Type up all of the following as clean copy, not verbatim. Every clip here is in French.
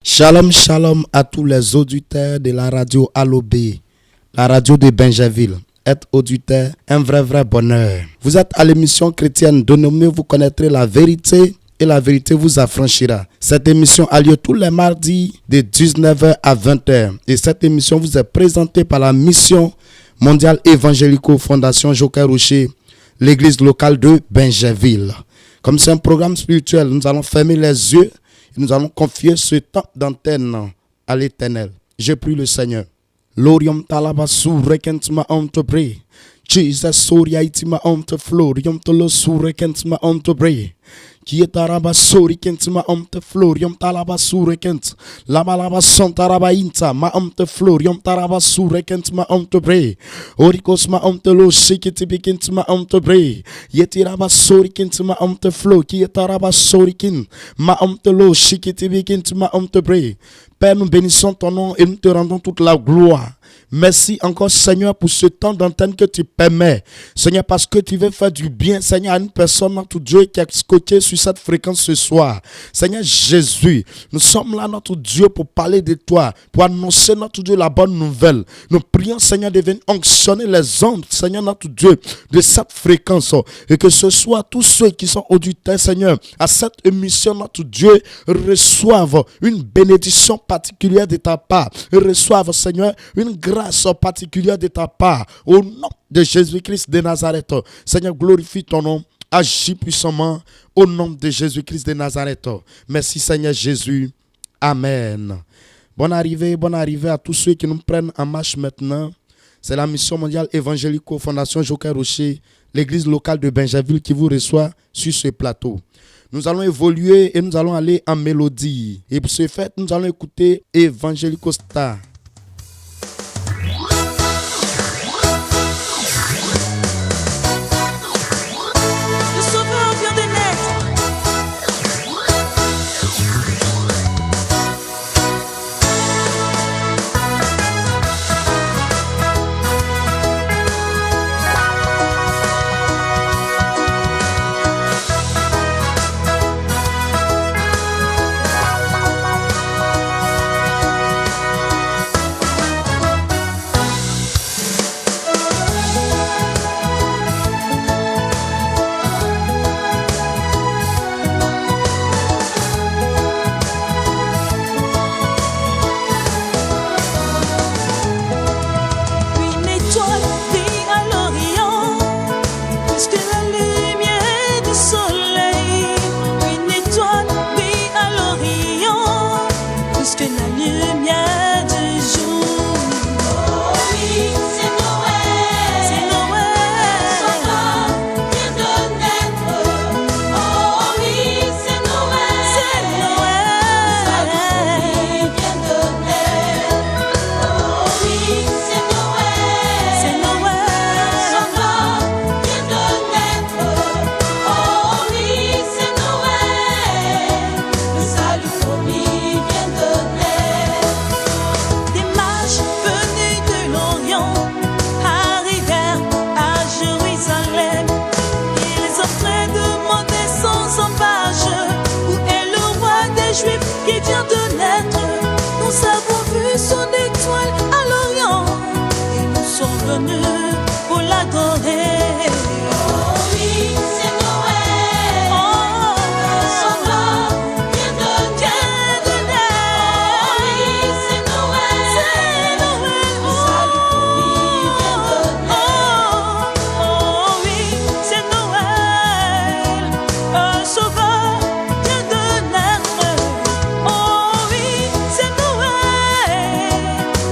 Shalom, shalom à tous les auditeurs de la radio Alobé, la radio de Benjaville. Être auditeur, un vrai bonheur. Vous êtes à l'émission chrétienne dénommée Vous connaîtrez la vérité et la vérité vous affranchira. Cette émission a lieu tous les mardis de 19h à 20h. Et cette émission vous est présentée par la mission mondiale évangélico Fondation Joker Rocher, l'église locale de Benjaville. Comme c'est un programme spirituel, nous allons fermer les yeux et nous allons confier ce temps d'antenne à l'Éternel. Je prie le Seigneur. Lorium talabasu rekentma onto bre. Jesus soria itima onto florium tolo surekentma onto bre. Qui est araba sori kentma onto florium talabasu rekent. Labalaba santaraba inta ma onto florium taraba surekentma onto bre. Orikosma onto lo sikitibikentma onto bre. Yetiraba sori kentma onto flo. Qui est araba sori kin ma onto lo sikitibikentma onto bre. Père, nous bénissons ton nom et nous te rendons toute la gloire. Merci encore, Seigneur, pour ce temps d'antenne que tu permets. Seigneur, parce que tu veux faire du bien, Seigneur, à une personne, notre Dieu, qui est scotché sur cette fréquence ce soir. Seigneur Jésus, nous sommes là, notre Dieu, pour parler de toi, pour annoncer, notre Dieu, la bonne nouvelle. Nous prions, Seigneur, de venir onctionner les ondes, Seigneur, notre Dieu, de cette fréquence. Et que ce soit tous ceux qui sont auditeurs, Seigneur, à cette émission, notre Dieu, reçoivent une bénédiction particulière de ta part. Reçoivent, Seigneur, une grâce particulière de ta part. Au nom de Jésus-Christ de Nazareth. Seigneur, glorifie ton nom. Agis puissamment au nom de Jésus-Christ de Nazareth. Merci, Seigneur Jésus. Amen. Bonne arrivée à tous ceux qui nous prennent en marche maintenant. C'est la mission mondiale évangélico Fondation Joker Rocher, l'église locale de Benjaville qui vous reçoit sur ce plateau. Nous allons évoluer et nous allons aller en mélodie. Et pour ce fait, nous allons écouter Evangelico Star.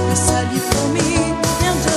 Salut pour moi, bien de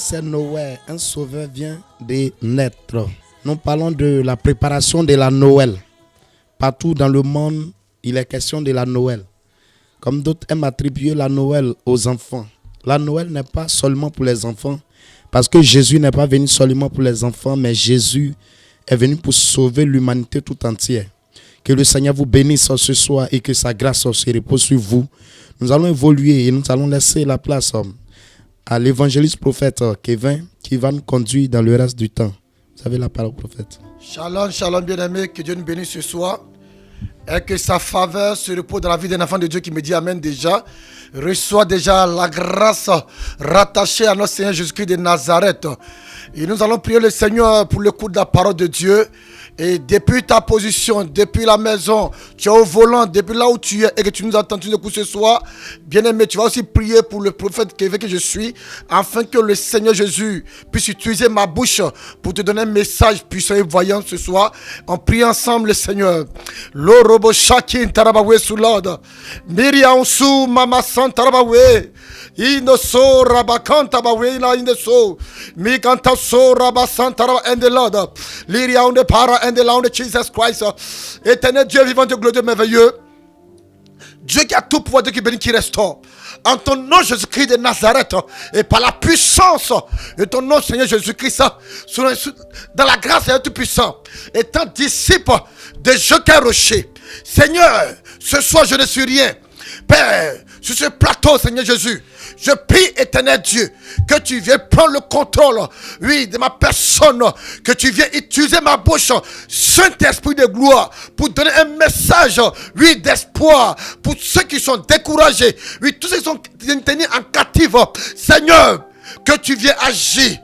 c'est Noël, un sauveur vient de naître. Nous parlons de la préparation de la Noël. Partout dans le monde, il est question de la Noël. Comme d'autres aiment attribuer la Noël aux enfants. La Noël n'est pas seulement pour les enfants, parce que Jésus n'est pas venu seulement pour les enfants, mais Jésus est venu pour sauver l'humanité tout entière. Que le Seigneur vous bénisse ce soir et que sa grâce se repose sur vous. Nous allons évoluer et nous allons laisser la place à l'évangéliste prophète Kevin qui va nous conduire dans le reste du temps. Vous avez la parole, prophète. Shalom, shalom, bien-aimés, que Dieu nous bénisse ce soir et que sa faveur se repose dans la vie d'un enfant de Dieu qui me dit Amen déjà. Reçois déjà la grâce rattachée à notre Seigneur Jésus-Christ de Nazareth. Et nous allons prier le Seigneur pour l'écoute de la parole de Dieu. Et depuis ta position, depuis la maison, tu es au volant, depuis là où tu es et que tu nous entends, tu nous écoutes ce soir, bien-aimé, tu vas aussi prier pour le prophète que je suis, afin que le Seigneur Jésus puisse utiliser ma bouche pour te donner un message puissant et voyant ce soir. On prie ensemble le Seigneur. Lorobo shakin tarabawe sulada. Miriam su mama san tarabawe. Inoso rabakanta bawe na inoso. Mikanta so rabasanta endelada. Liria on para and the Lord de Jesus Christ. Éternel Dieu vivant, Dieu glorieux, merveilleux. Dieu qui a tout pouvoir, Dieu qui bénit, qui restaure. En ton nom Jésus-Christ de Nazareth et par la puissance de ton nom Seigneur Jésus-Christ, dans la grâce de tout puissant, étant disciple de Joquin Rocher. Seigneur, ce soir je ne suis rien. Père, sur ce plateau, Seigneur Jésus, je prie, éternel Dieu, que tu viennes prendre le contrôle, oui, de ma personne, que tu viennes utiliser ma bouche, Saint-Esprit de gloire, pour donner un message, oui, d'espoir, pour ceux qui sont découragés, oui, tous ceux qui sont tenus en captive. Seigneur, que tu viennes agir.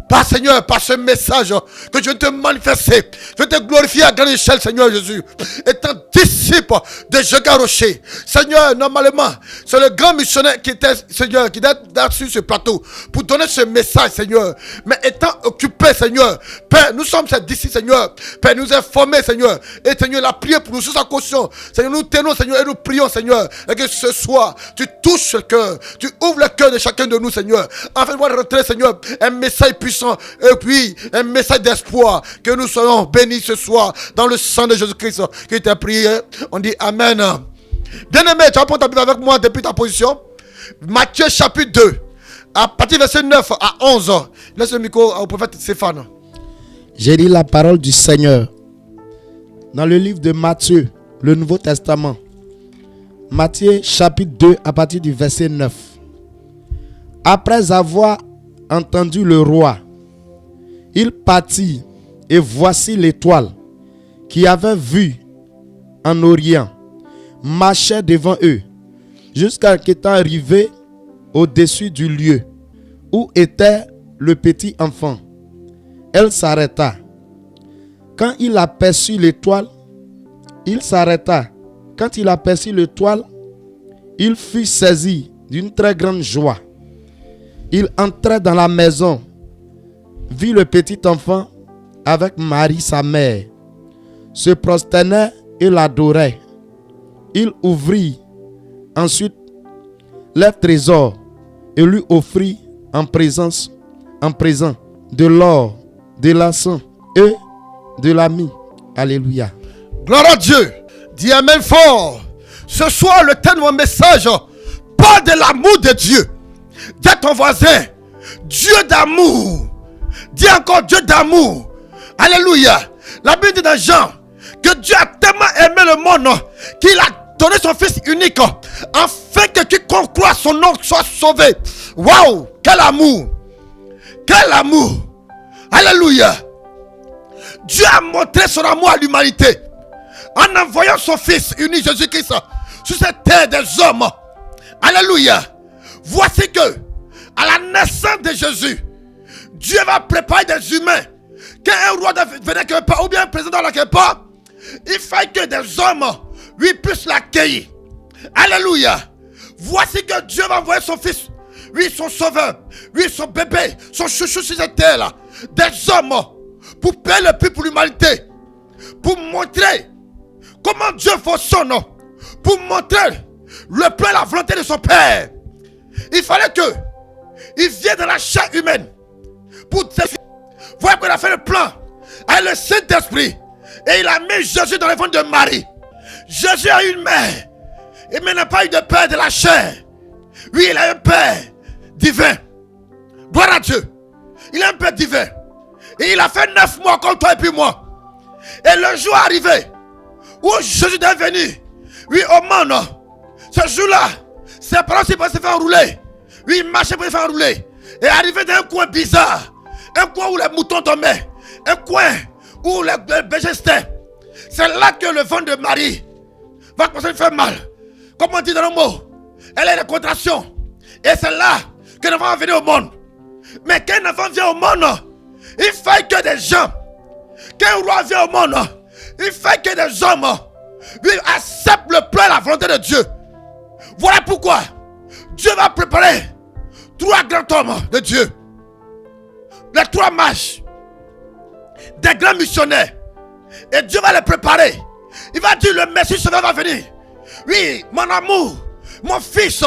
Par Seigneur, par ce message que je vais te manifester, je vais te glorifier à grande échelle, Seigneur Jésus, étant disciple de Joquin Rocher. Seigneur, normalement, c'est le grand missionnaire qui était, Seigneur, qui est sur ce plateau pour donner ce message, Seigneur. Mais étant occupé, Seigneur, Père, nous sommes ses disciples, Seigneur. Père, nous informer, Seigneur. Et Seigneur, la prière pour nous sous sa caution. Seigneur, nous tenons, Seigneur, et nous prions, Seigneur. Et que ce soir, tu touches le cœur, tu ouvres le cœur de chacun de nous, Seigneur. Afin de voir rentrer, Seigneur, un message puissant. Et puis un message d'espoir, que nous soyons bénis ce soir dans le sang de Jésus-Christ qui t'a prié. On dit Amen. Bien-aimé, tu vas prendre ta Bible avec moi depuis ta position. Matthieu chapitre 2, à partir du verset 9 à 11. Laisse le micro au prophète Stéphane. J'ai lu la parole du Seigneur dans le livre de Matthieu, le Nouveau Testament. Matthieu chapitre 2 à partir du verset 9. Après avoir entendu le roi, il partit, et voici l'étoile qui avait vu en Orient marchait devant eux jusqu'à qu'étant arrivé au-dessus du lieu où était le petit enfant. Elle s'arrêta. Quand il aperçut l'étoile, il s'arrêta. Quand il aperçut l'étoile, il fut saisi d'une très grande joie. Il entra dans la maison, vit le petit enfant avec Marie sa mère, se prosternait et l'adorait. Il ouvrit ensuite les trésors et lui offrit en présent de l'or, de l'encens et de la myrrhe. Alléluia. Gloire à Dieu. Dis Amen fort. Ce soir, le thème de mon message parle de l'amour de Dieu. Dis à ton voisin, Dieu d'amour. Dis encore Dieu d'amour. Alléluia. La Bible dit dans Jean que Dieu a tellement aimé le monde qu'il a donné son fils unique afin que quiconque croit son nom soit sauvé. Waouh, quel amour. Quel amour. Alléluia. Dieu a montré son amour à l'humanité en envoyant son fils unique Jésus-Christ sur cette terre des hommes. Alléluia. Voici que à la naissance de Jésus, Dieu va préparer des humains. Quand un roi venait quelque part, ou bien un président là quelque part, il fallait que des hommes lui puissent l'accueillir. Alléluia. Voici que Dieu va envoyer son fils, lui son sauveur, lui son bébé, son chouchou sur cette terre là. Des hommes pour payer le prix pour l'humanité. Pour montrer comment Dieu fonctionne. Pour montrer le plan et la volonté de son Père. Il fallait que il vienne dans la chair humaine. pour te... Voilà qu'il a fait le plan avec le Saint-Esprit. Et il a mis Jésus dans le ventre de Marie. Jésus a une mère. Il n'a pas eu de père de la chair. Oui, il a un père divin. Gloire à Dieu. Il a un père divin. Et il a fait 9 mois comme toi et puis moi. Et le jour est arrivé où Jésus est venu. Oui, au monde. Ce jour-là, ses parents se faire enrouler. Oui, il marchait pour se faire enrouler. Et arrivé dans un coin bizarre. Un coin où les moutons tombaient. Un coin où les bergers étaient. C'est là que le ventre de Marie va commencer à faire mal. Comme on dit dans le mot, elle a des contractions. Et c'est là que l'enfant va venir au monde. Mais quand un enfant vient au monde, il faut que des gens, quand un roi vient au monde, il faut que des hommes acceptent le plan et la volonté de Dieu. Voilà pourquoi Dieu va préparer 3 grands hommes de Dieu. Les 3 mages, des grands missionnaires. Et Dieu va les préparer. Il va dire, le Messie sauveur va venir. Oui, mon amour, mon fils,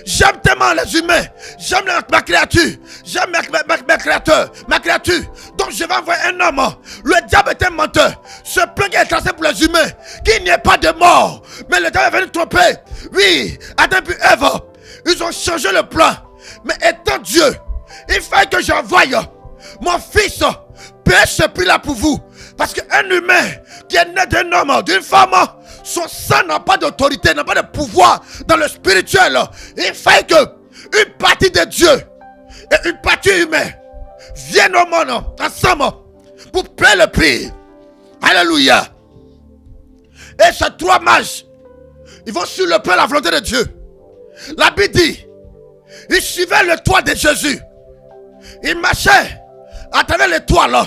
j'aime tellement les humains. J'aime ma créature. J'aime mes créateurs, ma créature. Donc je vais envoyer un homme. Le diable est un menteur. Ce plan qui est tracé pour les humains, qu'il n'y ait pas de mort. Mais le diable est venu tromper. Oui, Adam et Ève, ils ont changé le plan. Mais étant Dieu, il faut que j'envoie mon fils paye ce prix-là pour vous. Parce qu'un humain qui est né d'un homme, d'une femme, son sang n'a pas d'autorité, n'a pas de pouvoir dans le spirituel. Il faut que une partie de Dieu et une partie humaine viennent au monde ensemble pour payer le prix. Alléluia. Et ces 3 mages, ils vont sur le plan de la volonté de Dieu. La Bible dit, ils suivaient le toit de Jésus. Ils marchaient à travers les toits là.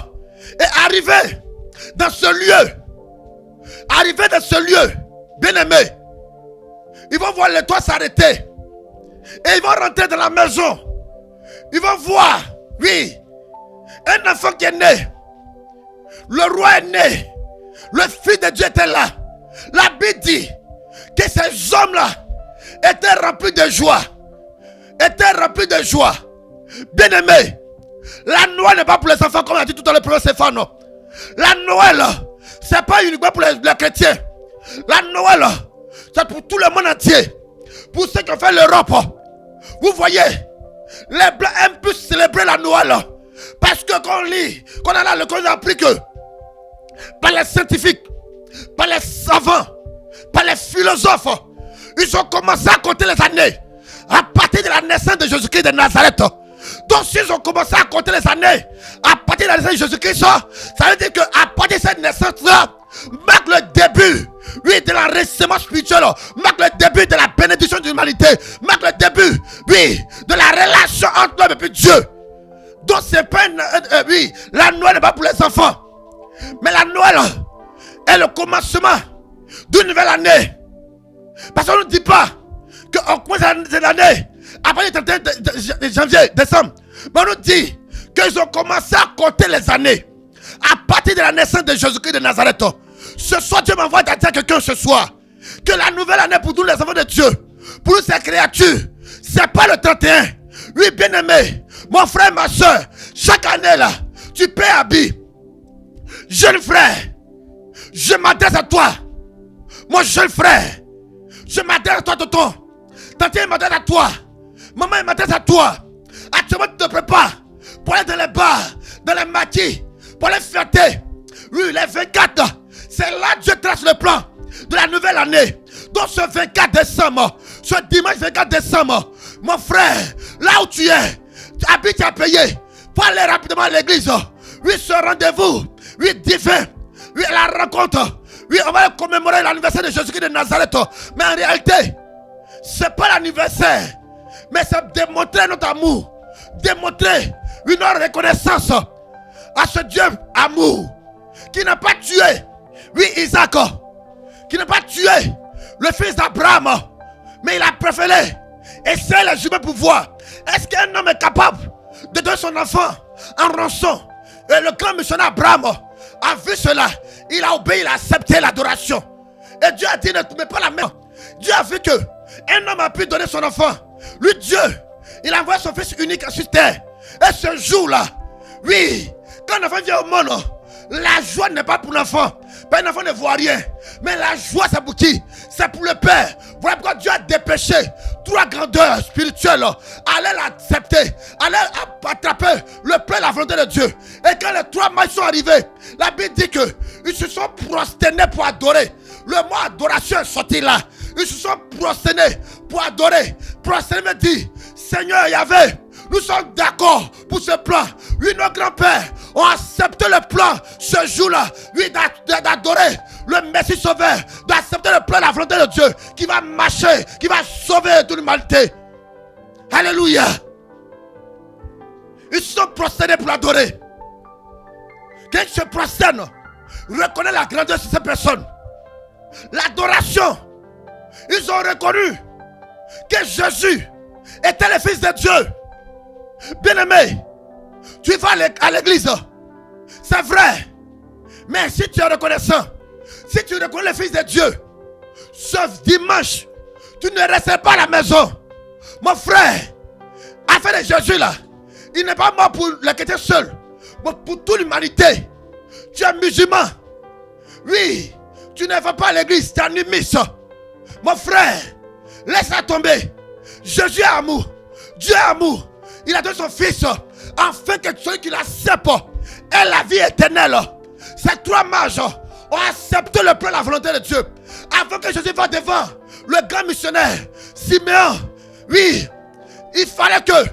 Et arrivaient dans ce lieu. Arrivés dans ce lieu, bien-aimés, ils vont voir le toit s'arrêter. Et ils vont rentrer dans la maison. Ils vont voir, oui, un enfant qui est né. Le roi est né. Le Fils de Dieu était là. La Bible dit que ces hommes-là étaient remplis de joie. Étaient remplis de joie. Bien-aimés, la Noël n'est pas pour les enfants comme on a dit tout à l'heure, le professeur Stéphane. La Noël, c'est pas uniquement pour les chrétiens. La Noël, c'est pour tout le monde entier. Pour ceux qui ont fait l'Europe. Vous voyez, les Blancs aiment plus célébrer la Noël. Parce que quand on lit, qu'on a là, qu'on a appris que par les scientifiques, par les savants, par les philosophes, ils ont commencé à compter les années à partir de la naissance de Jésus-Christ de Nazareth. Donc s'ils ont commencé à compter les années à partir de la naissance de Jésus-Christ, ça veut dire qu'à partir de cette naissance-là marque le début, oui, de l'enrichissement spirituel, marque le début de la bénédiction de l'humanité, marque le début, oui, de la relation entre l'homme et puis Dieu. Donc c'est pas oui, la Noël n'est pas pour les enfants, mais la Noël est le commencement d'une nouvelle année. Parce qu'on ne dit pas qu'on commence l'année à partir du 31 janvier, décembre. Mais on nous dit qu'ils ont commencé à compter les années à partir de la naissance de Jésus-Christ de Nazareth. Ce soir, Dieu m'envoie à dire à quelqu'un ce soir que la nouvelle année pour nous les enfants de Dieu, pour nous ces créatures, c'est pas le 31. Oui, bien aimé, mon frère, ma soeur, chaque année là, tu payes habit. Jeune frère, je m'adresse à toi. Mon jeune frère, je m'adresse à toi, tonton. Tante, il m'adresse à toi. Maman, il m'adresse à toi. Actuellement, tu te prépares pour aller dans les bars, dans les maquis, pour les fêter. Oui, les 24, c'est là que Dieu trace le plan de la nouvelle année. Donc ce 24 décembre, ce dimanche 24 décembre, mon frère, là où tu es, tu habites à payer. Faut aller rapidement à l'église. Oui, ce rendez-vous, oui, divin. Oui, la rencontre. Oui, on va commémorer l'anniversaire de Jésus-Christ de Nazareth. Mais en réalité, c'est pas l'anniversaire, mais c'est démontrer notre amour, démontrer une reconnaissance à ce Dieu amour qui n'a pas tué, oui, Isaac, qui n'a pas tué le fils d'Abraham, mais il a préféré essayer les humains pour voir est-ce qu'un homme est capable de donner son enfant en rançon. Et le grand missionnaire Abraham a vu cela, il a obéi, il a accepté l'adoration. Et Dieu a dit ne te mets pas la main. Dieu a vu que un homme a pu donner son enfant. Lui, Dieu, il a envoyé son fils unique sur terre. Et ce jour-là, Oui, quand l'enfant vient au monde, la joie n'est pas pour l'enfant. Un enfant ne voit rien. Mais la joie, c'est pour qui? C'est pour le Père. Voilà pourquoi Dieu a dépêché 3 grandeurs spirituelles. Allez l'accepter. Allez attraper le plan et la volonté de Dieu. Et quand les 3 mages sont arrivés, la Bible dit qu'ils se sont prosternés pour adorer. Le mot adoration est sorti là. Ils se sont prosternés pour adorer. Prosterner me dit, Seigneur Yahvé, nous sommes d'accord pour ce plan. Oui, nos grands-pères ont accepté le plan ce jour-là. Oui, d'adorer le Messie sauveur, d'accepter le plan, la volonté de Dieu qui va marcher, qui va sauver toute l'humanité. Alléluia. Ils se sont prosternés pour l'adorer. Quand ils se prosternent, reconnaît la grandeur de ces personnes. L'adoration. Ils ont reconnu que Jésus était le Fils de Dieu. Bien-aimé, tu vas à l'église, c'est vrai. Mais si tu es reconnaissant, si tu reconnais le Fils de Dieu, sauf dimanche, tu ne restes pas à la maison. Mon frère, affaire de Jésus là, il n'est pas mort pour les chrétiens seuls, mais pour toute l'humanité. Tu es musulman. Oui, tu ne vas pas à l'église, tu es animiste. Mon frère, laisse-la tomber. Jésus est amour. Dieu est amour. Il a donné son Fils afin que celui qui l'accepte ait la vie éternelle. Ces 3 mages ont accepté le plan et la volonté de Dieu. Avant que Jésus va devant le grand missionnaire Simeon, oui, il fallait que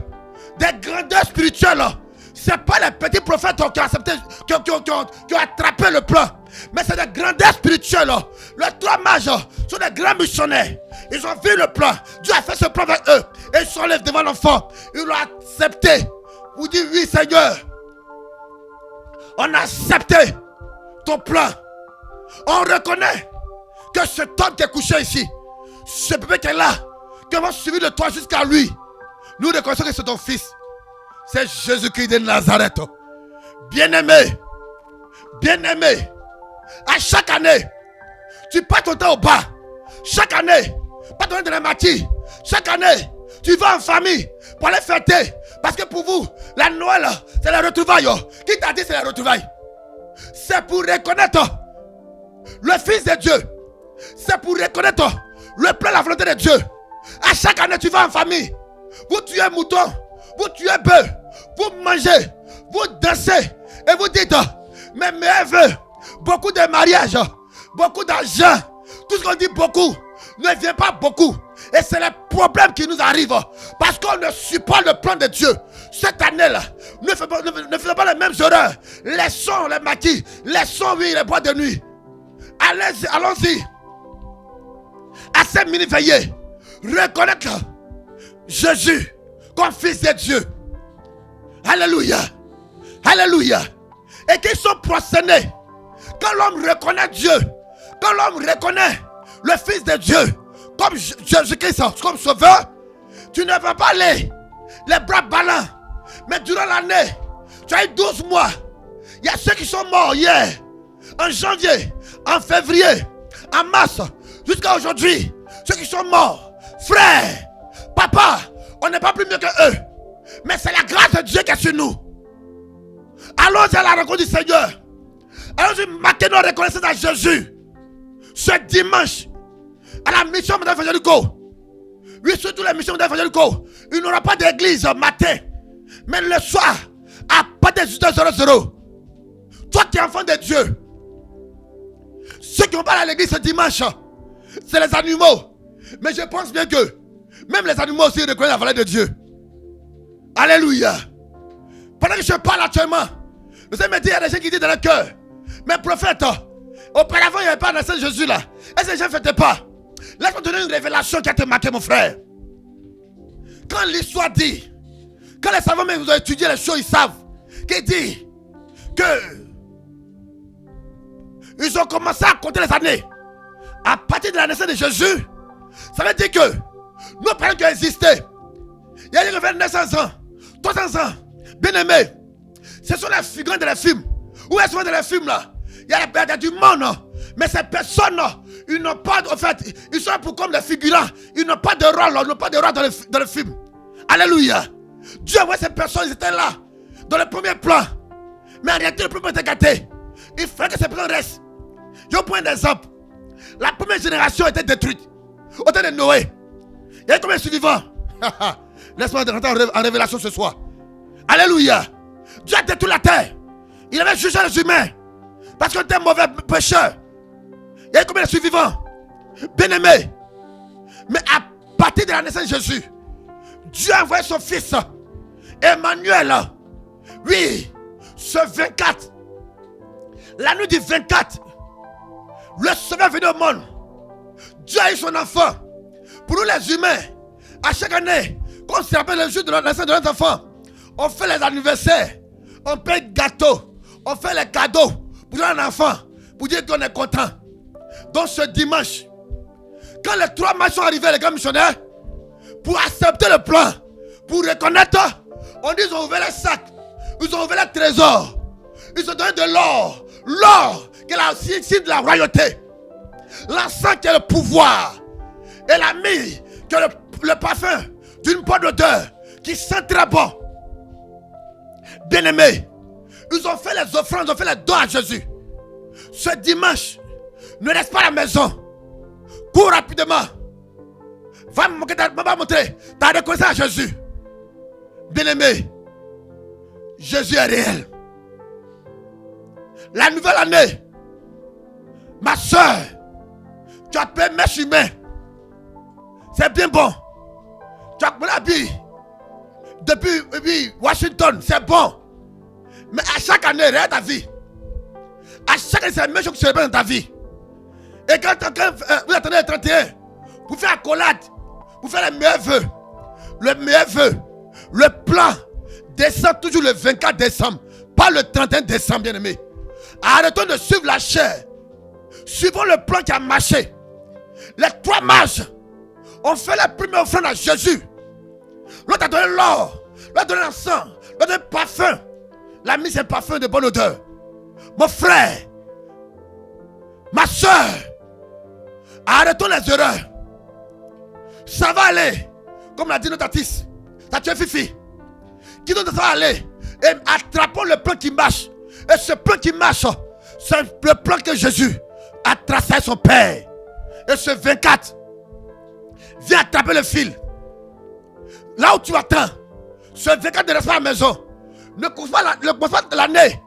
des grandeurs spirituelles, ce n'est pas les petits prophètes qui ont accepté, qui ont attrapé le plan, mais c'est des grandeurs spirituelles. Les 3 mages sont des grands missionnaires. Ils ont vu le plan. Dieu a fait ce plan avec eux. Et ils sont lèvent devant l'enfant. Ils l'ont accepté. Vous dites oui Seigneur. On a accepté ton plan. On reconnaît que cet homme qui est couché ici, ce bébé qui est là, qui va suivre de toi jusqu'à lui, nous reconnaissons que c'est ton fils. C'est Jésus-Christ de Nazareth. Bien-aimé. Bien-aimé. À chaque année, tu passes ton temps au bas. Chaque année, pas donner de la matière. Chaque année, tu vas en famille pour aller fêter. Parce que pour vous, la Noël, c'est la retrouvaille. Qui t'a dit c'est la retrouvaille? C'est pour reconnaître le Fils de Dieu. C'est pour reconnaître le plan, la volonté de Dieu. À chaque année, tu vas en famille. Vous tuez mouton, vous tuez bœuf, vous mangez, vous dansez et vous dites, mes meilleurs vœux, beaucoup de mariages, beaucoup d'argent, tout ce qu'on dit beaucoup ne vient pas beaucoup. Et c'est le problème qui nous arrive parce qu'on ne suit pas le plan de Dieu. Cette année-là, ne faisons pas les mêmes erreurs. Laissons les maquis, laissons oui, les bois de nuit. Allons-y. À cette mini-veillée, reconnaître Jésus comme Fils de Dieu. Alléluia. Alléluia. Et qu'ils sont prosternés. Quand l'homme reconnaît Dieu, quand l'homme reconnaît le Fils de Dieu comme Jésus-Christ, comme sauveur, tu ne vas pas aller les bras ballants. Mais durant l'année, tu as eu 12 mois. Il y a ceux qui sont morts hier, en janvier, en février, en mars, jusqu'à aujourd'hui. Ceux qui sont morts, frère, papa, on n'est pas plus mieux que eux. Mais c'est la grâce de Dieu qui est sur nous. Allons à la rencontre du Seigneur. Allons-y marquer nos reconnaissances à Jésus. Ce dimanche, à la mission Madame Evangelico. Oui, surtout la mission Madame Evangelico. Il n'y aura pas d'église matin. Mais le soir, à partir de 18h00. Toi qui es enfant de Dieu. Ceux qui vont pas à l'église ce dimanche, c'est les animaux. Mais je pense bien que même les animaux aussi reconnaissent la valeur de Dieu. Alléluia. Pendant que je parle actuellement, vous savez me dire, il y a des gens qui disent dans le cœur, mais prophète, auparavant il n'y avait pas dans Jésus là. Est-ce que les gens ne fêtaient pas? Laisse-moi donner une révélation qui a été marquée, mon frère. Quand l'histoire dit, quand les savants même vous ont étudié les choses, ils savent, qu'il dit que ils ont commencé à compter les années. À partir de la naissance de Jésus, ça veut dire que nos parents qui ont existé, il y a eu 900 ans, 300 ans, bien aimés, ce sont les figurants de les films. Où est-ce que dans les films là? Il y a du monde, mais ces personnes, ils n'ont pas, en fait, ils sont pour comme des figurants, ils n'ont pas de rôle, ils n'ont pas de rôle dans le film. Alléluia. Dieu a envoyé ces personnes, ils étaient là dans le premier plan. Mais en réalité, le premier plan était gâté. Il fallait que ces personnes restent. Je vous prends un exemple. La première génération était détruite. Au temps de Noé. Il y a combien de survivants? Laisse-moi rentrer en révélation ce soir. Alléluia. Dieu a détruit la terre. Il avait jugé les humains. Parce qu'on était mauvais pécheurs. Il y a combien de survivants? Bien-aimés. Mais à partir de la naissance de Jésus, Dieu a envoyé son fils Emmanuel. Oui, ce 24. La nuit du 24, le Sauveur est venu au monde. Dieu a eu son enfant. Pour nous les humains, à chaque année, quand on se rappelle le jour de la naissance de notre enfant, on fait les anniversaires, on paye gâteau, on fait les cadeaux pour un enfant, pour dire qu'on est content. Donc ce dimanche, quand les 3 matchs sont arrivés, les grands missionnaires, pour accepter le plan, pour reconnaître, on dit qu'ils ont ouvert les sacs, ils ont ouvert les trésors, ils ont donné de l'or, l'or qui est la signe de la royauté, l'encens qui est le pouvoir, et la myrrhe qui est le parfum d'une bonne odeur qui sent très bon. Bien-aimés, ils ont fait les offrandes, ils ont fait les dons à Jésus. Ce dimanche, ne reste pas à la maison. Cours rapidement. Va montrer ta reconnaissance à Jésus. Bien-aimé, Jésus est réel. La nouvelle année, ma soeur, tu as payé mes chemins. C'est bien bon. Tu as pris la vie depuis Washington, c'est bon. Mais à chaque année, regarde ta vie. À chaque année, c'est la même chose qui se répète dans ta vie. Et quand vous attendez le 31, vous faites accolade, vous faites les meilleurs vœux. Le meilleur vœu, le plan descend toujours le 24 décembre, pas le 31 décembre, bien-aimé. Arrêtons de suivre la chair. Suivons le plan qui a marché. Les 3 mages ont fait la première offrande à Jésus. L'autre a donné l'or, l'autre a donné l'encens, l'autre a donné le parfum. La mise un parfum de bonne odeur. Mon frère, ma soeur, arrêtons les erreurs. Ça va aller. Comme l'a dit notre artiste, ça tue Fifi. Qui nous va aller. Et attrapons le plan qui marche. Et ce plan qui marche, c'est le plan que Jésus a tracé à son Père. Et ce 24, viens attraper le fil. Là où tu attends, ce 24 ne reste pas à la maison. Ne commence pas l'année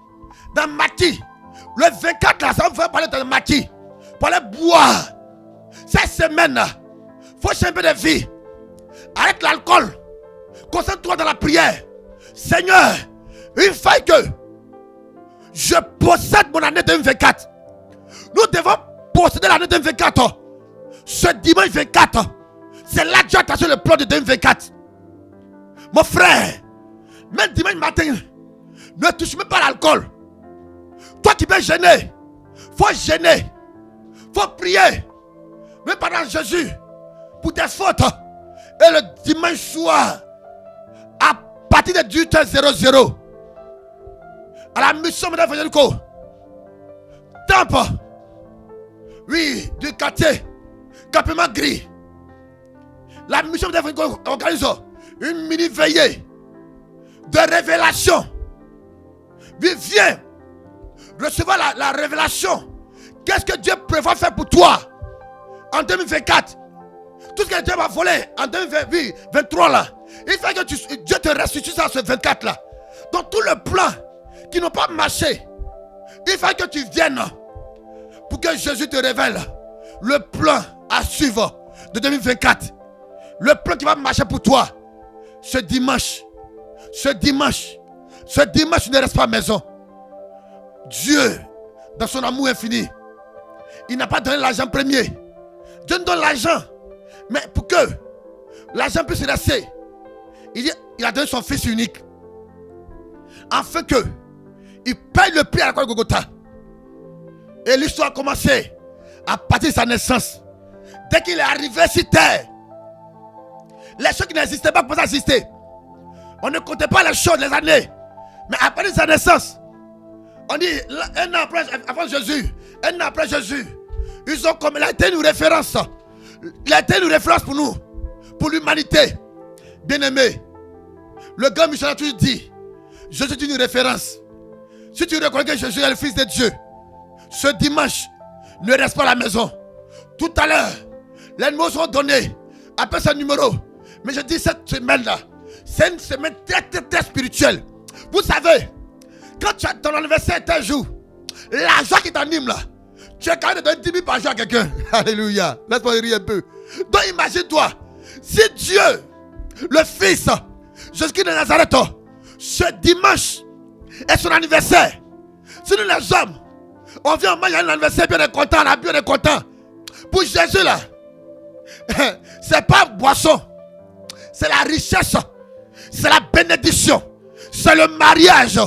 dans Mati. Le 24 là, ça va vous faire parler de Mati. Pour aller boire. Cette semaine, il faut changer de vie. Arrête l'alcool. Concentre-toi dans la prière. Seigneur, il faut que je possède mon année 2024. Nous devons posséder l'année 2024. Ce dimanche 24, c'est là que tu as attaché le plan de 2024. Mon frère, même dimanche matin, ne touche même pas l'alcool. Toi qui peux gêner, faut gêner, faut prier. Mais pendant Jésus, pour tes fautes. Et le dimanche soir, à partir de 18h00, à la mission de Federico, temple, oui, du quartier, campement gris. La mission de Federico organise une mini veillée de révélation. Viens recevoir la révélation. Qu'est-ce que Dieu prévoit faire pour toi en 2024? Tout ce que Dieu va voler en 2023 là, il faut que Dieu te restitue ça ce 24 là. Donc tout le plan qui n'a pas marché, il faut que tu viennes pour que Jésus te révèle le plan à suivre de 2024. Le plan qui va marcher pour toi. Ce dimanche, tu ne restes pas à la maison. Dieu, dans son amour infini, il n'a pas donné l'argent premier. Dieu nous donne l'argent. Mais pour que l'argent puisse rester, il a donné son fils unique. Afin que il paye le prix à la croix de Golgotha. Et l'histoire a commencé à partir de sa naissance. Dès qu'il est arrivé sur terre, les choses qui n'existaient pas commencent à exister. On ne comptait pas les choses, les années. Mais à partir de sa naissance, on dit un an avant Jésus, un an après Jésus, ils ont comme il a été une référence. Il a été une référence pour nous, pour l'humanité. Bien-aimé, le grand missionnaire a toujours dit Jésus est une référence. Si tu reconnais que Jésus est le Fils de Dieu, ce dimanche, ne reste pas à la maison. Tout à l'heure, les mots sont donnés. Appelle ce numéro. Mais je dis cette semaine-là, c'est une semaine très, très, très spirituelle. Vous savez, quand tu as ton anniversaire un jour, la joie qui t'anime là, tu es capable de donner 10 000 par jour à quelqu'un. Alléluia. Laisse-moi rire un peu. Donc imagine-toi, si Dieu, le Fils, Jésus-Christ de Nazareth, ce dimanche est son anniversaire. Si nous les hommes, on vient au mariage, l'anniversaire, bien on est content, on a bien on est content. Pour Jésus là, c'est pas boisson, c'est la richesse, c'est la bénédiction, c'est le mariage,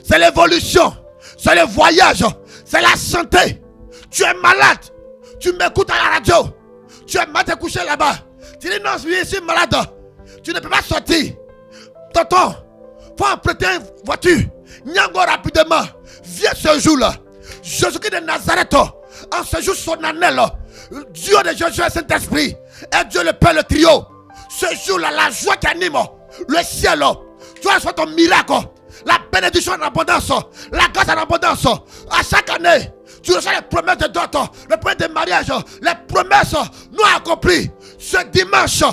c'est l'évolution, c'est le voyage, c'est la santé. Tu es malade, tu m'écoutes à la radio, tu es mal couché là-bas. Tu dis non, je suis malade, tu ne peux pas sortir. Tonton, faut emprunter une voiture. Nyango rapidement, viens ce jour-là. Jésus-Christ de Nazareth, en ce jour solennel, Dieu de Jésus et Saint-Esprit, et Dieu le Père, le trio. Ce jour-là, la joie qui anime le ciel, tu vas ton miracle, la bénédiction en abondance, la grâce en abondance. À chaque année, tu reçois les promesses de d'autres, les promesses de mariage, les promesses non accomplies. Ce dimanche,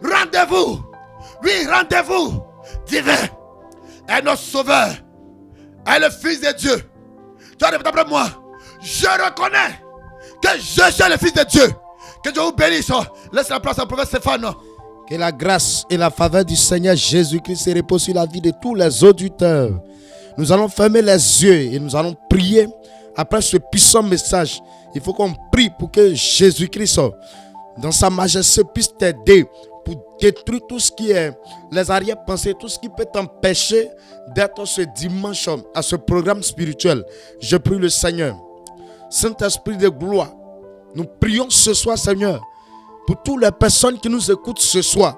rendez-vous, oui, rendez-vous divin, est notre sauveur, est le Fils de Dieu. Tu vas répéter après moi, je reconnais que je suis le Fils de Dieu. Que Dieu vous bénisse. Laisse la place au prophète Stéphane. Que la grâce et la faveur du Seigneur Jésus-Christ se reposent sur la vie de tous les auditeurs. Nous allons fermer les yeux et nous allons prier. Après ce puissant message, il faut qu'on prie pour que Jésus-Christ, dans sa majesté, puisse t'aider pour détruire tout ce qui est les arrière-pensées, tout ce qui peut t'empêcher d'être ce dimanche à ce programme spirituel. Je prie le Seigneur. Saint-Esprit de gloire, nous prions ce soir, Seigneur, pour toutes les personnes qui nous écoutent ce soir.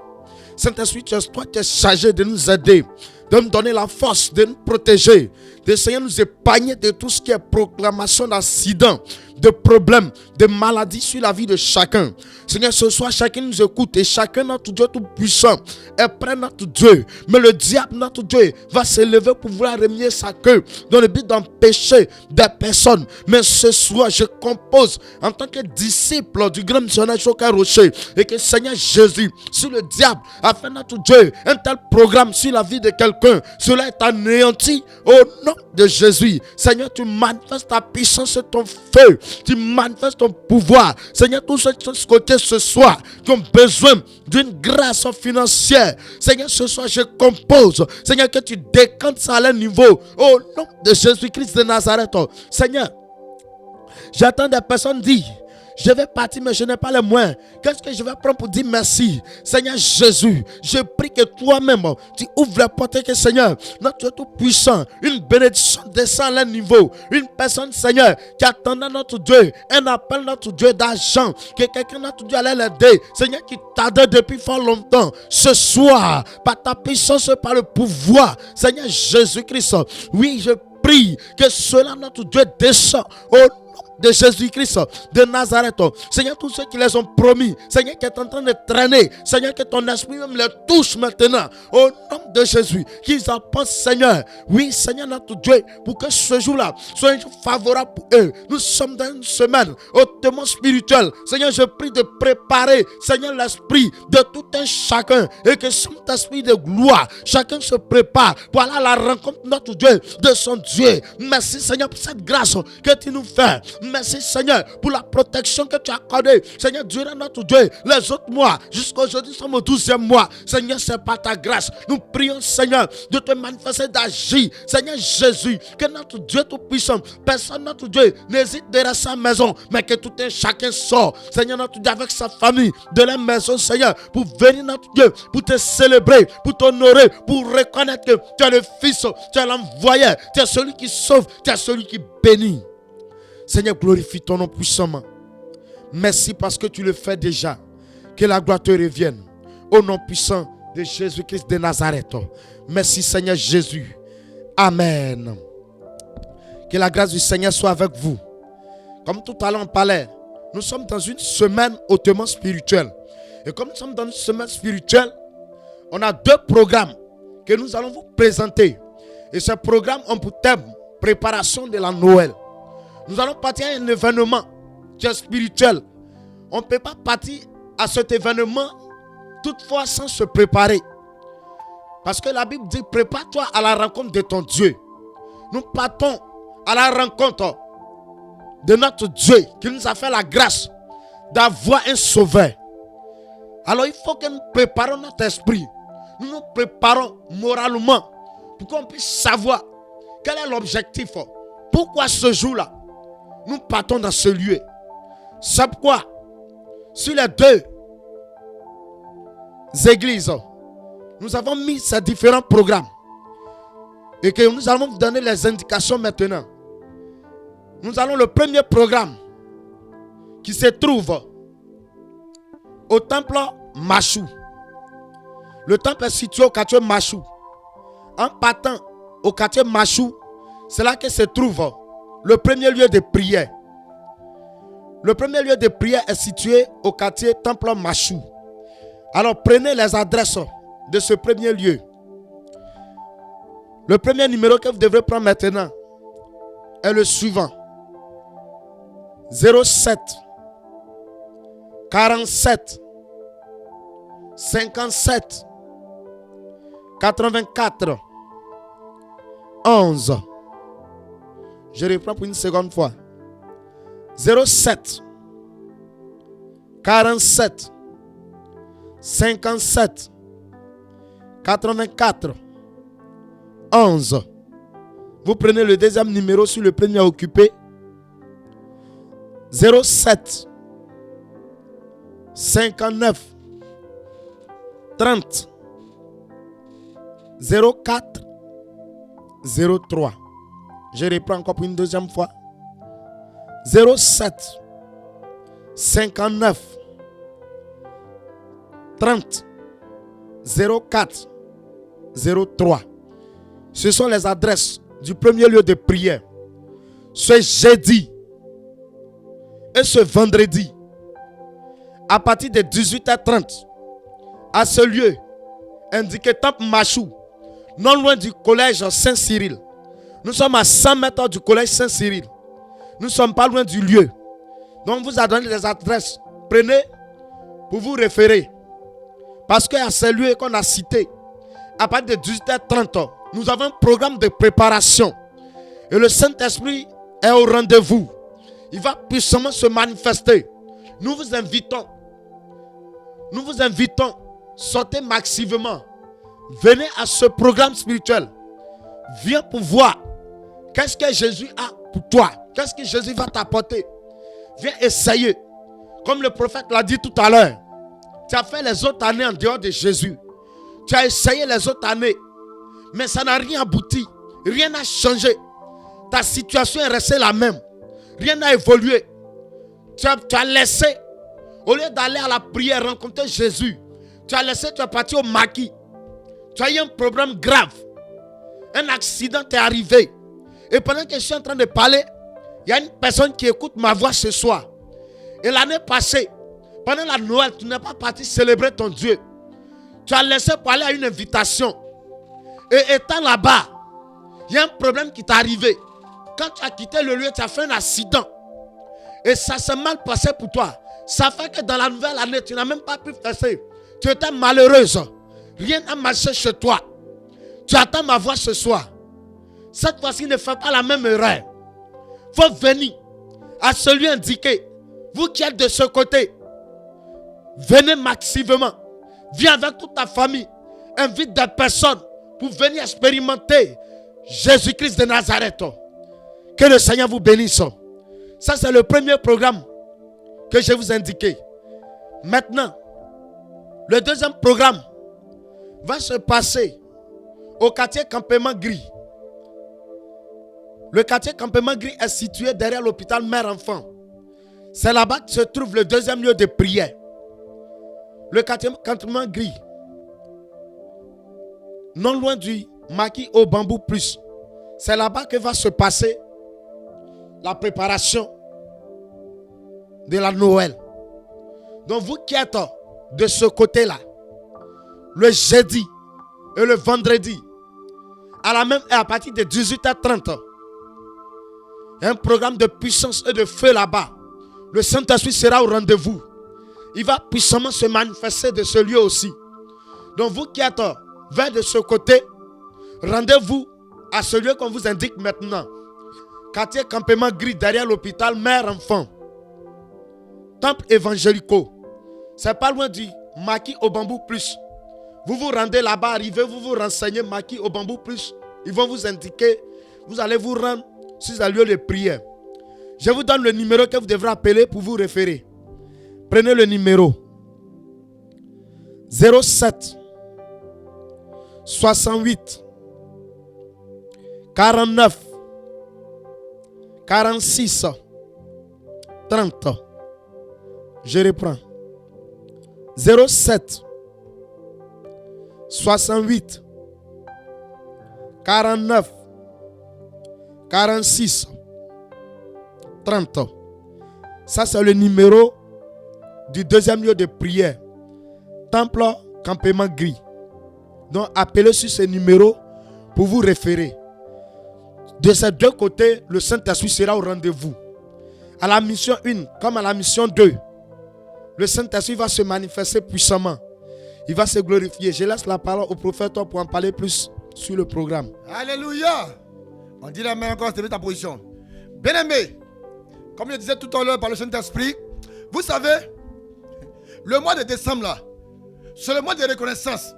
Saint-Esprit, toi, tu es chargé de nous aider, de nous donner la force, de nous protéger, de Seigneur nous épargner de tout ce qui est proclamation d'accidents, de problèmes, de maladies sur la vie de chacun. Seigneur, ce soir, chacun nous écoute et chacun, notre Dieu tout-puissant, est prêt, notre Dieu. Mais le diable, notre Dieu, va se lever pour vouloir remuer sa queue dans le but d'empêcher des personnes. Mais ce soir, je compose en tant que disciple du grand missionnaire Choka Rocher et que Seigneur Jésus, si le diable a fait, notre Dieu, un tel programme sur la vie de quelqu'un, cela est anéanti au nom de Jésus. Seigneur, tu manifestes ta puissance et ton feu. Tu manifestes ton pouvoir. Seigneur, tous ceux qui sont côté ce soir, qui ont besoin d'une grâce financière. Seigneur, ce soir, je compose. Seigneur, que tu décantes ça à leur niveau. Au nom de Jésus-Christ de Nazareth. Seigneur, j'attends des personnes dire, je vais partir, mais je n'ai pas les moyens. Qu'est-ce que je vais prendre pour dire merci? Seigneur Jésus, je prie que toi-même, tu ouvres la porte et que Seigneur, notre Dieu tout-puissant, une bénédiction descend à leur niveau. Une personne, Seigneur, qui attendait notre Dieu, un appel, notre Dieu, d'argent, que quelqu'un, notre Dieu, allait l'aider. Seigneur, qui tardait depuis fort longtemps. Ce soir, par ta puissance et par le pouvoir, Seigneur Jésus-Christ, oui, je prie que cela, notre Dieu, descend au nom de Jésus-Christ de Nazareth. Seigneur, tous ceux qui les ont promis, Seigneur, qui est en train de traîner, Seigneur, que ton esprit même les touche maintenant au nom de Jésus, qu'ils apportent, Seigneur, oui, Seigneur, notre Dieu, pour que ce jour-là soit un jour favorable pour eux. Nous sommes dans une semaine hautement spirituelle. Seigneur, je prie de préparer, Seigneur, l'esprit de tout un chacun et que son esprit de gloire, chacun se prépare pour aller à la rencontre de notre Dieu, de son Dieu. Merci, Seigneur, pour cette grâce que tu nous fais. Merci, Seigneur, pour la protection que tu as accordée. Seigneur, durant notre Dieu, les autres mois, jusqu'à aujourd'hui, nous sommes au 12e mois. Seigneur, c'est par ta grâce. Nous prions, Seigneur, de te manifester, d'agir. Seigneur Jésus, que notre Dieu tout-puissant, personne, notre Dieu, n'hésite de rester à la maison, mais que tout un chacun sort. Seigneur, notre Dieu, avec sa famille, de la maison, Seigneur, pour venir, notre Dieu, pour te célébrer, pour t'honorer, pour reconnaître que tu es le Fils, tu es l'envoyé, tu es celui qui sauve, tu es celui qui bénit. Seigneur, glorifie ton nom puissamment. Merci parce que tu le fais déjà. Que la gloire te revienne. Au nom puissant de Jésus-Christ de Nazareth. Merci, Seigneur Jésus. Amen. Que la grâce du Seigneur soit avec vous. Comme tout à l'heure on parlait, nous sommes dans une semaine hautement spirituelle. Et comme nous sommes dans une semaine spirituelle, on a deux programmes que nous allons vous présenter. Et ce programme a pour thème préparation de la Noël. Nous allons partir à un événement qui est spirituel. On ne peut pas partir à cet événement toutefois sans se préparer. Parce que la Bible dit, prépare-toi à la rencontre de ton Dieu. Nous partons à la rencontre de notre Dieu qui nous a fait la grâce d'avoir un sauveur. Alors il faut que nous préparions notre esprit. Nous nous préparons moralement pour qu'on puisse savoir quel est l'objectif. Pourquoi ce jour-là, nous partons dans ce lieu. C'est pourquoi, sur les deux églises, nous avons mis ces différents programmes. Et que nous allons vous donner les indications maintenant. Nous allons le premier programme qui se trouve au temple Machou. Le temple est situé au quartier Machou. En partant au quartier Machou, c'est là que se trouve le premier lieu de prière. Le premier lieu de prière est situé au quartier Temple Machou. Alors prenez les adresses de ce premier lieu. Le premier numéro que vous devrez prendre maintenant est le suivant. 07 47 57 84 11. Je reprends pour une seconde fois. 07 47 57 84 11. Vous prenez le deuxième numéro sur le premier occupé. 07 59 30 04 03. Je reprends encore pour une deuxième fois. 07 59 30 04 03. Ce sont les adresses du premier lieu de prière. Ce jeudi et ce vendredi, à partir de 18h30, à ce lieu indiqué Temple Machou, non loin du collège Saint-Cyril. Nous sommes à 100 mètres du collège Saint-Cyril. Nous ne sommes pas loin du lieu. Donc, on vous a donné les adresses. Prenez pour vous référer. Parce qu'à ce lieu qu'on a cité, à partir de 18h30, nous avons un programme de préparation. Et le Saint-Esprit est au rendez-vous. Il va puissamment se manifester. Nous vous invitons. Sortez massivement. Venez à ce programme spirituel. Viens pour voir qu'est-ce que Jésus a pour toi. Qu'est-ce que Jésus va t'apporter. Viens essayer. Comme le prophète l'a dit tout à l'heure. Tu as fait les autres années en dehors de Jésus. Tu as essayé les autres années. Mais ça n'a rien abouti. Rien n'a changé. Ta situation est restée la même. Rien n'a évolué. Tu as laissé. Au lieu d'aller à la prière, rencontrer Jésus. Tu as laissé, tu es parti au maquis. Tu as eu un problème grave. Un accident t'est arrivé. Et pendant que je suis en train de parler, il y a une personne qui écoute ma voix ce soir. Et l'année passée, pendant la Noël, tu n'es pas parti célébrer ton Dieu. Tu as laissé pour aller à une invitation. Et étant là-bas, il y a un problème qui t'est arrivé. Quand tu as quitté le lieu, tu as fait un accident. Et ça s'est mal passé pour toi. Ça fait que dans la nouvelle année, tu n'as même pas pu faire ça. Tu étais malheureuse. Rien n'a marché chez toi. Tu attends ma voix ce soir. Cette fois-ci, ne fais pas la même erreur. Il faut venir à celui indiqué. Vous qui êtes de ce côté, venez massivement. Viens avec toute ta famille. Invite des personnes pour venir expérimenter Jésus-Christ de Nazareth. Que le Seigneur vous bénisse. Ça, c'est le premier programme que je vous ai indiqué. Maintenant, le deuxième programme va se passer au quartier Campement Gris. Le quartier Campement Gris est situé derrière l'hôpital Mère-Enfant. C'est là-bas que se trouve le deuxième lieu de prière. Le quartier Campement Gris, non loin du maquis au bambou plus. C'est là-bas que va se passer la préparation de la Noël. Donc vous qui êtes de ce côté-là, le jeudi et le vendredi, à la même heure, à partir de 18h30. Il y a un programme de puissance et de feu là-bas. Le Saint-Esprit sera au rendez-vous. Il va puissamment se manifester de ce lieu aussi. Donc vous qui êtes vers de ce côté, rendez-vous à ce lieu qu'on vous indique maintenant. Quartier Campement Gris, derrière l'hôpital Mère-Enfant. Temple évangélico. C'est pas loin du Maquis au Bambou Plus. Vous vous rendez là-bas, arrivez, vous vous renseignez Maquis au Bambou Plus. Ils vont vous indiquer, vous allez vous rendre sur un lieu de prière. Je vous donne le numéro que vous devrez appeler pour vous référer. Prenez le numéro 07 68 49 46 30. Je reprends. 07 68 49 46 30. Ça, c'est le numéro du deuxième lieu de prière. Temple Campement Gris. Donc, appelez sur ce numéro pour vous référer. De ces deux côtés, le Saint-Esprit sera au rendez-vous. À la mission 1 comme à la mission 2, le Saint-Esprit va se manifester puissamment. Il va se glorifier. Je laisse la parole au prophète pour en parler plus sur le programme. Alléluia. On dit la main encore, c'est ta position. Bien-aimé, comme je disais tout à l'heure par le Saint-Esprit, vous savez, le mois de décembre là, c'est le mois de reconnaissance.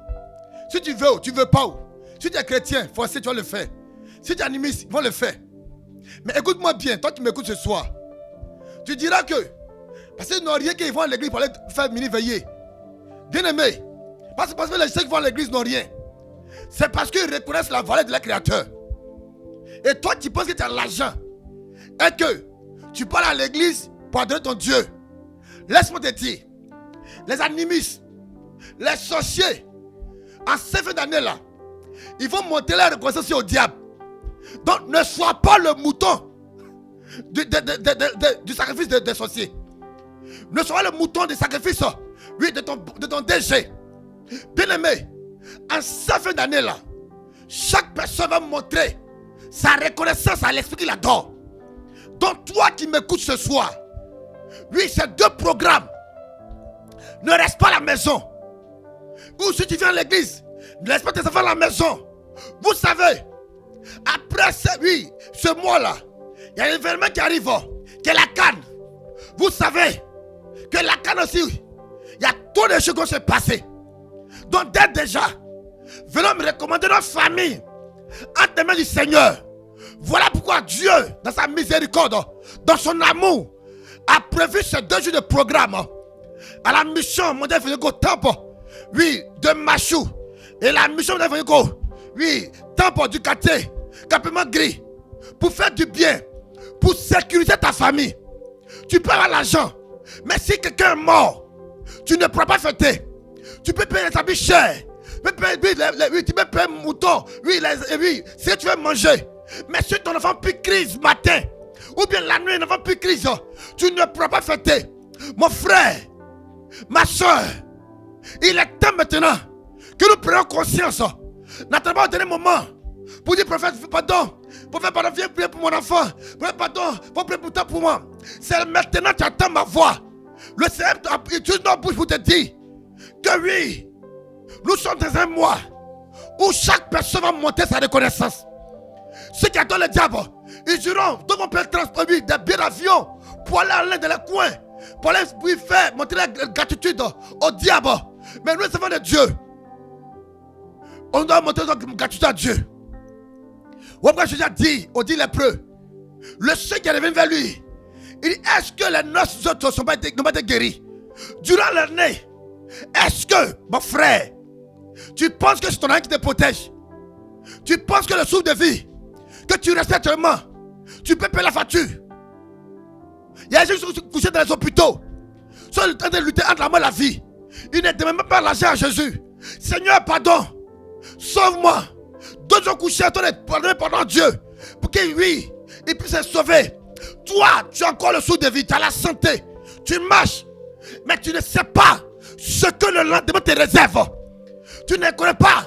Si tu veux ou tu ne veux pas, si tu es chrétien, forcé, tu vas le faire. Si tu es animiste, ils vont le faire. Mais écoute-moi bien, toi qui m'écoutes ce soir, tu diras que, parce qu'ils n'ont rien qu'ils vont à l'église pour aller faire mini-veillée. Bien-aimé, parce que les gens qui vont à l'église n'ont rien. C'est parce qu'ils reconnaissent la valeur de leur créateur. Et toi qui penses que tu as l'argent et que tu parles à l'église pour adorer ton Dieu, laisse-moi te dire, les animistes, les sorciers, en cette fin d'année là, ils vont monter la reconnaissance au diable. Donc ne sois pas le mouton du sacrifice des sorciers. Ne sois pas le mouton du sacrifice, oui, de ton DG. Bien-aimé, en cette fin d'année là, chaque personne va montrer sa reconnaissance à l'esprit qu'il adore. Donc toi qui m'écoutes ce soir, oui, ces deux programmes, ne reste pas à la maison. Ou si tu viens à l'église, ne laisse pas tes enfants à la maison. Vous savez, après ce mois-là, il y a un événement qui arrive, qui est la Cannes. Vous savez que la Cannes aussi, il y a trop de choses qui vont se passer. Donc dès déjà, venons me recommander notre famille entre les mains du Seigneur. Voilà pourquoi Dieu, dans sa miséricorde, dans son amour, a prévu ces 2 jours de programme à la mission mondiale évangélique Temple, oui, de Machou, et la mission mondiale évangélique, oui, Temple du quartier, Campement Gris, pour faire du bien, pour sécuriser ta famille. Tu peux avoir l'argent, mais si quelqu'un est mort, tu ne pourras pas fêter. Tu peux payer les habits chers, tu peux payer un mouton, oui, si tu veux manger. Mais si ton enfant puis crise matin, ou bien la nuit, un enfant puis crise, tu ne pourras pas fêter. Mon frère, ma soeur, il est temps maintenant que nous prenions conscience. N'attendons pas au dernier moment pour dire prophète, pardon, viens prier pour mon enfant. Prophète, pardon, faut prier pour toi, pour moi. C'est maintenant que tu attends ma voix. Le Seigneur utilise nos bouches pour te dire que oui, nous sommes dans un mois où chaque personne va monter sa reconnaissance. Ceux qui adorent le diable, ils diront, donc on peut transporter des billets d'avion pour aller dans les coins, pour aller lui faire montrer la gratitude au diable. Mais nous, les enfants de Dieu, on doit montrer notre gratitude à Dieu. Pourquoi Jésus a dit, on dit lépreux, le seul qui est revenu vers lui, il dit, est-ce que les noces autres n'ont pas été guéris? Durant l'année, est-ce que, mon frère, tu penses que c'est ton âme qui te protège? Tu penses que le souffle de vie que tu restes actuellement, tu peux payer la facture? Il y a des gens qui sont couchés dans les hôpitaux, ils sont en train de lutter entre la mort et la vie. Ils ne demandent même pas l'argent à Jésus. Seigneur, pardon, sauve-moi. D'autres sont couchés en train de pardonner pendant Dieu, pour que oui, il puisse se sauver. Toi, tu as encore le souffle de vie, tu as la santé, tu marches, mais tu ne sais pas ce que le lendemain te réserve. Tu ne connais pas,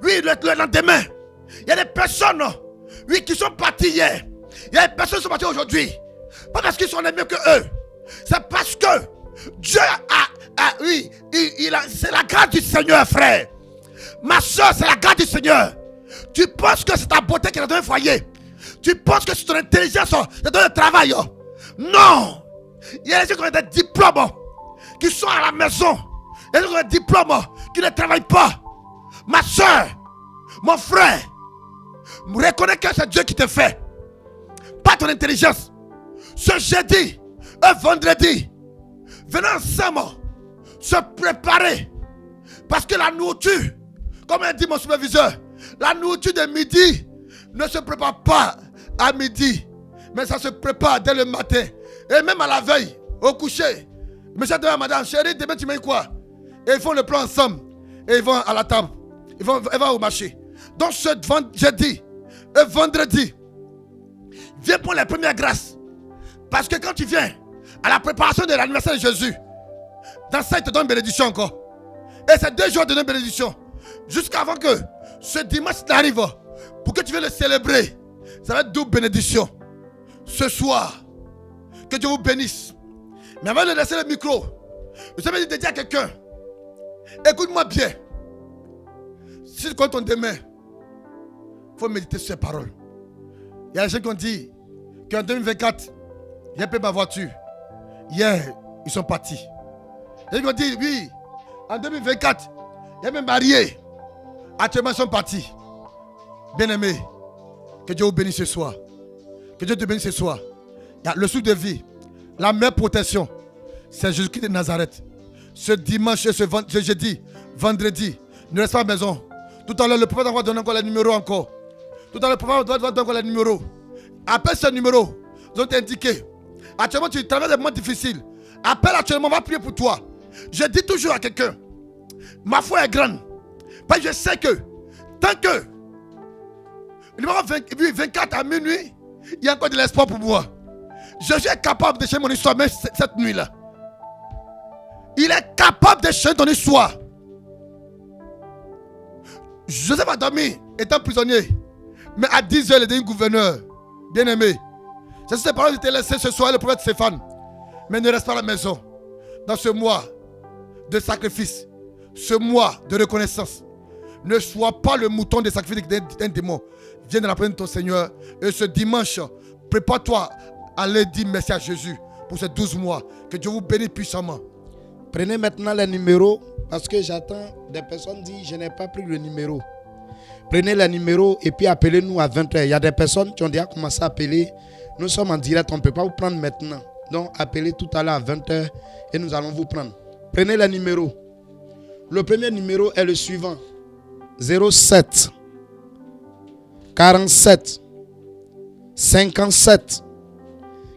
oui, le lendemain. Il y a des personnes, oui, qui sont parties hier. Il y a des personnes qui sont parties aujourd'hui. Pas parce qu'ils sont les mieux que eux. C'est parce que Dieu oui, c'est la grâce du Seigneur, frère. Ma soeur, c'est la grâce du Seigneur. Tu penses que c'est ta beauté qui t'a donné un foyer. Tu penses que c'est ton intelligence qui t'a donné un travail. Non. Il y a des gens qui ont des diplômes qui sont à la maison. Il y a des gens qui ont des diplômes qui ne travaillent pas. Ma soeur, mon frère, reconnais que c'est Dieu qui te fait. Pas ton intelligence. Ce jeudi, un vendredi, venez ensemble se préparer. Parce que la nourriture, comme a dit mon superviseur, la nourriture de midi ne se prépare pas à midi, mais ça se prépare dès le matin. Et même à la veille, au coucher. Monsieur demande à madame, chérie, demain tu mets quoi? Et ils font le plan ensemble. Et ils vont à la table. Ils vont au marché. Donc ce jeudi et vendredi, viens pour les premières grâces. Parce que quand tu viens à la préparation de l'anniversaire de Jésus, dans ça, il te donne une bénédiction encore. Et c'est 2 jours de donner une bénédiction. Jusqu'avant que ce dimanche arrive, pour que tu viennes le célébrer, ça va être double bénédiction. Ce soir, que Dieu vous bénisse. Mais avant de laisser le micro, je vais dire à quelqu'un, écoute-moi bien. Si tu comptes ton demain, il faut méditer sur ces paroles. Il y a des gens qui ont dit qu'en 2024, j'ai payé ma voiture. Hier, ils sont partis. Il y a des gens qui ont dit, oui, en 2024, j'ai même marié. Actuellement, ils sont partis. Bien-aimé, que Dieu vous bénisse ce soir. Que Dieu te bénisse ce soir. Le souffle de vie, la meilleure protection, c'est Jésus-Christ de Nazareth. Ce dimanche et ce jeudi, vendredi, ne reste pas à la maison. Tout à l'heure, le prophète va donner encore les numéros encore. Tout à l'heure, le prophète va donner encore les numéros. Appelle ce numéro. Ils ont indiqué. Actuellement, tu traverses des moments difficiles. Appelle actuellement, on va prier pour toi. Je dis toujours à quelqu'un, ma foi est grande. Parce que je sais que, tant que, le numéro 24 à minuit, il y a encore de l'espoir pour moi. Jésus est capable de changer mon histoire, même cette nuit-là. Il est capable de changer ton histoire. Joseph a dormi, étant prisonnier. Mais à 10 heures, il est devenu gouverneur. Bien-aimé. C'est ces paroles que je t'ai laissées ce soir, le prophète Stéphane. Mais ne reste pas à la maison. Dans ce mois de sacrifice, ce mois de reconnaissance, ne sois pas le mouton de sacrifice d'un démon. Viens de la présence de ton Seigneur. Et ce dimanche, prépare-toi à aller dire merci à Jésus pour ces 12 mois. Que Dieu vous bénisse puissamment. Prenez maintenant les numéros parce que j'attends des personnes qui disent je n'ai pas pris le numéro. Prenez les numéros et puis appelez-nous à 20h. Il y a des personnes qui ont déjà commencé à appeler. Nous sommes en direct, on ne peut pas vous prendre maintenant. Donc appelez tout à l'heure à 20h et nous allons vous prendre. Prenez les numéros. Le premier numéro est le suivant. 07 47 57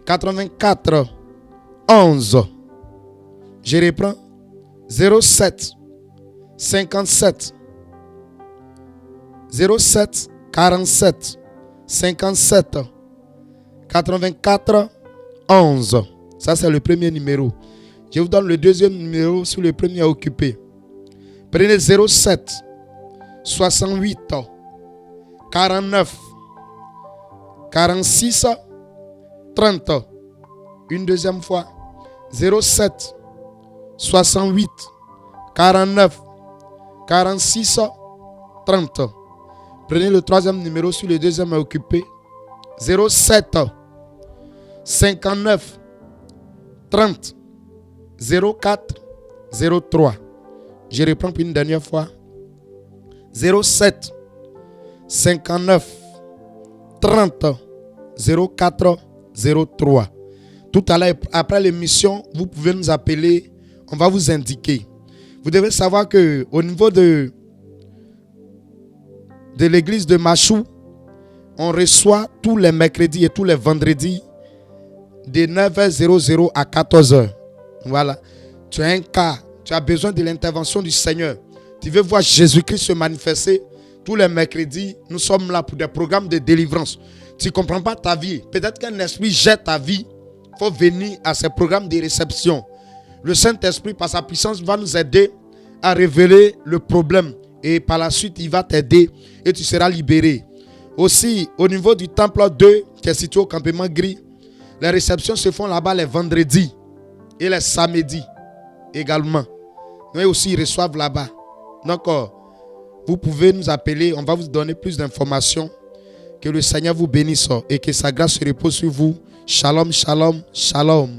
84 11. Je reprends. 07 57 07 47 57 84 11. Ça, c'est le premier numéro. Je vous donne le deuxième numéro si le premier est occupé. Prenez 07 68 49 46 30. Une deuxième fois. 07 68 49 46 30. Prenez le troisième numéro si le deuxième est occupé. 07 59 30 04 03. Je reprends pour une dernière fois. 07 59 30 04 03. Tout à l'heure, après l'émission, vous pouvez nous appeler. On va vous indiquer. Vous devez savoir que au niveau de l'église de Machou, on reçoit tous les mercredis et tous les vendredis de 9h00 à 14h. Voilà. Tu as un cas, tu as besoin de l'intervention du Seigneur. Tu veux voir Jésus-Christ se manifester. Tous les mercredis, nous sommes là pour des programmes de délivrance. Tu ne comprends pas ta vie. Peut-être qu'un esprit jette ta vie. Il faut venir à ces programmes de réception. Le Saint-Esprit, par sa puissance, va nous aider à révéler le problème. Et par la suite, il va t'aider et tu seras libéré. Aussi, au niveau du temple 2, qui est situé au campement gris, les réceptions se font là-bas les vendredis et les samedis également. Nous aussi, ils reçoivent là-bas. Donc, vous pouvez nous appeler, on va vous donner plus d'informations. Que le Seigneur vous bénisse et que sa grâce se repose sur vous. Shalom, shalom, shalom.